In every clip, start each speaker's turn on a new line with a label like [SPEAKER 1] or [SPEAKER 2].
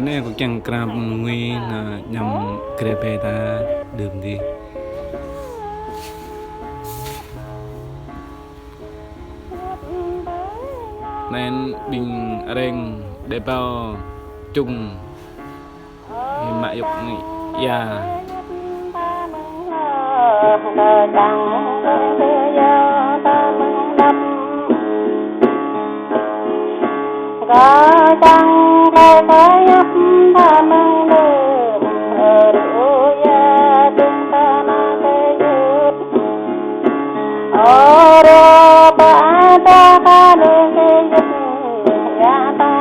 [SPEAKER 1] này cũng chẳng làm nguy là nhằm kể bề ta đường đi nên bình rèn để bao chung thì mãi dục ya
[SPEAKER 2] có chẳng cây có nhấp ta mang đường ở đủ gia chúng ta na cây dứt ở đó ba ta ta đường cây dứt ya ta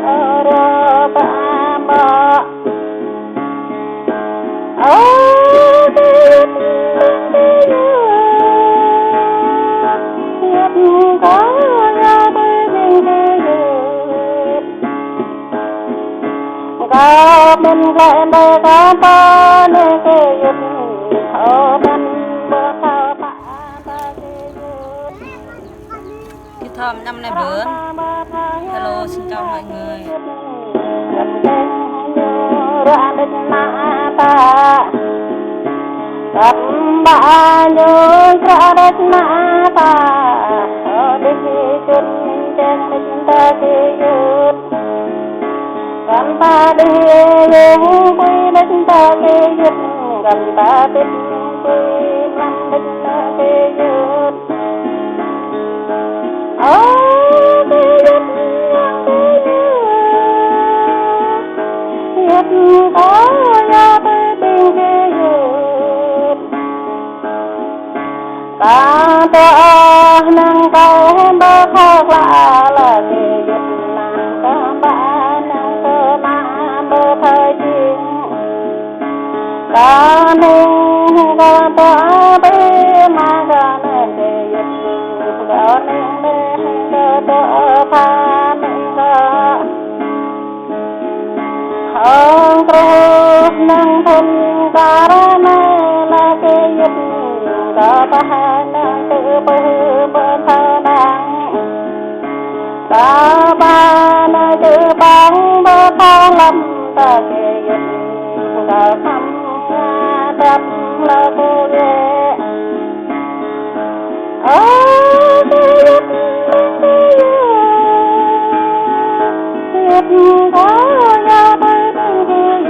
[SPEAKER 2] ở đó ba ba ở cây dứt có ra cây có bên cạnh đây có ba nơi cây dứt ở bên bờ thao ba cây dứt
[SPEAKER 3] Cái thơm năm nay bữa. Hello, xin chào mọi người.
[SPEAKER 2] Gặp ba nhớ ra đất na ta ở đây chân trên đất ta cây dứt gần ta đi những quy đất ta cây dứt gần ta tích quy năm đất ta cây dứt ở cây dứt dứt có ra tới bên cây dứt cả ta nâng cao bơ khóc là cây dứt nàng ca ba nàng cơ ma bơ thời chiến cả nâng ca ta bê ma ca nâng cây dứt cả nâng nâng ca ta nâng ca hong terus nang pun karana la kayit kapahanan kepepetanang kabana jepang batalam ta kayit kapam ngadap la koye oh kayit có ra tới bên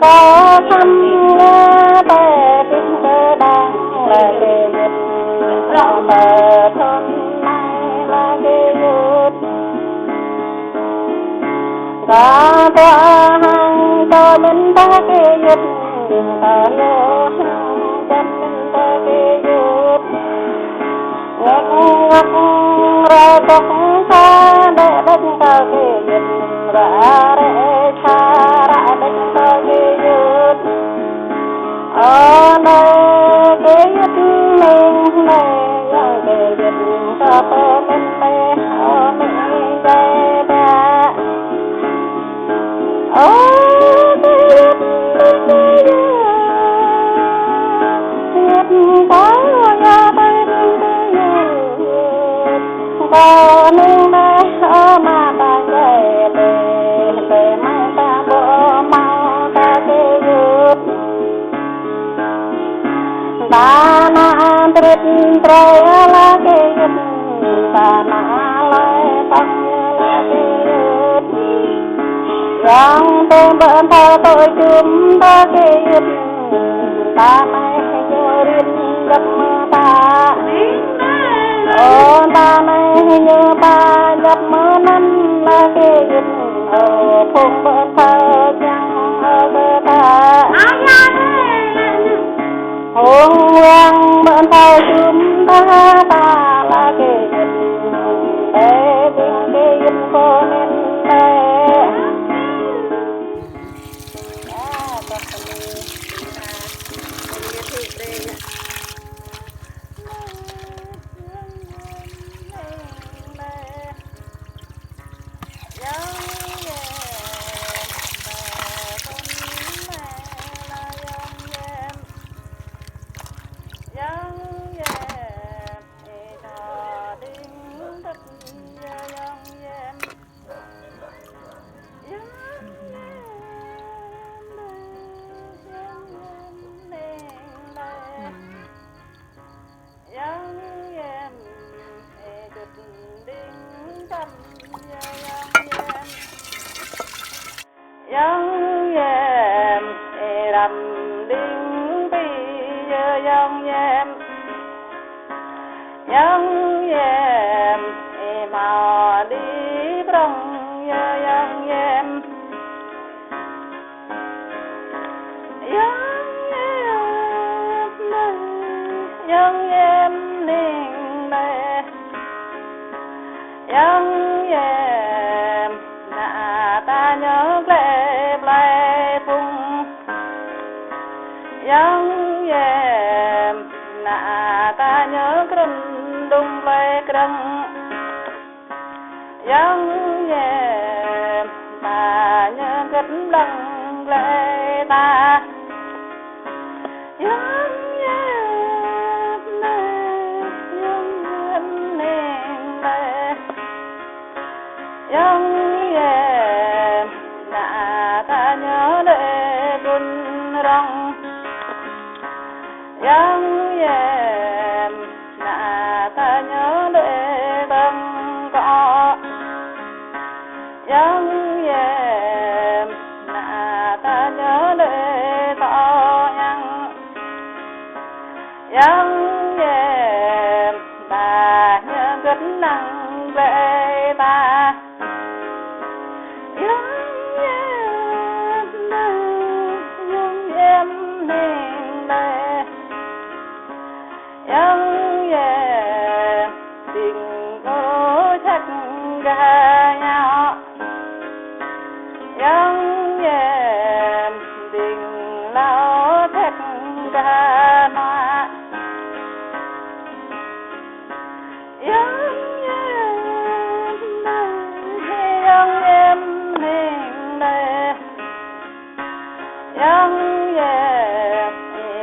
[SPEAKER 2] có thăm nghe bè tiếng cơ đang là kê dứt lòng bờ thôn này là kê dứt có tòa hàng cho mình ta kê dứt ta nhớ chân mình ta kê dứt ngất ngất ra cốc xa để đất ta kê dứt ra để xa ra đất ta kê dứt ở nơi kê dứt mình này yang kê dứt ta bơ mình bê ở mình bê bê ở kê dứt kê dứt có ra tới có nương mê ở mà ta kê để mai ta bữa mau ta kê dứt ta na trít trời là kê dứt ta na lại tăng là kê dứt yang tên bận thơ tôi chúng ta kê dứt ta này nhớ riêng gặp mơ ta ta này nhớ ba gặp mơ năm là kê dứt ở phùng bận thơ chẳng ở bờ ta hôn quang bận thơ chúng ta là kê dứt để tình kê dứt cô nên đây yang em làm đinh bi yang em mà đi trong yang em ninh đây yang em nà ta nhớ lệ lệ phung yang em nà ta nhớ cơn đung lệ cơn yang em ta nhớ cơn lăng lệ ta yang em nà ta nhớ lệ buồn rong yang em nà ta nhớ lệ tâm cọ yang em nà ta nhớ lệ tọ yang em ta nhớ gất năng lệ ta yang em tình có chắc gà nhau yang em tình lao chắc gà noa yang em ninh đây yang em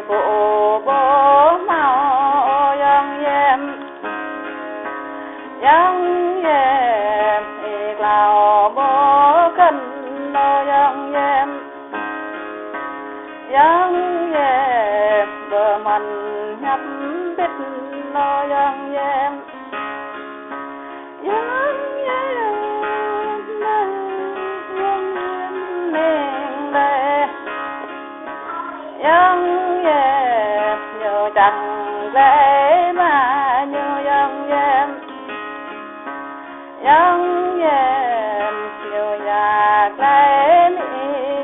[SPEAKER 2] bộ bố màu yang em lao bố cân nô yang em bờ mình nhấp biết nô yang em yang em nhớ chẳng lẽ mà nhớ yang em nhớ nhạc lẽ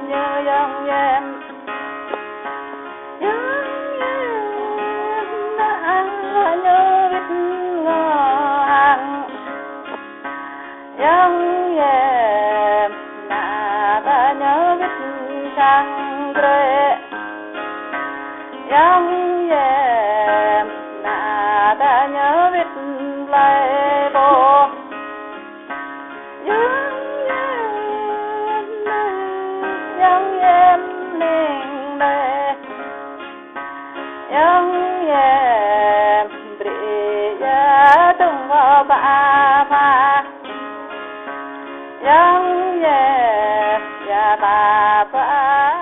[SPEAKER 2] nhớ yang em đã nhớ biết ngờ hàng yang em đã ta nhớ biết sang rê yang em nà ta nhớ biết lệ bồ yang em ninh đây yang em bri ya tung vào ba pha yang em ya ta pha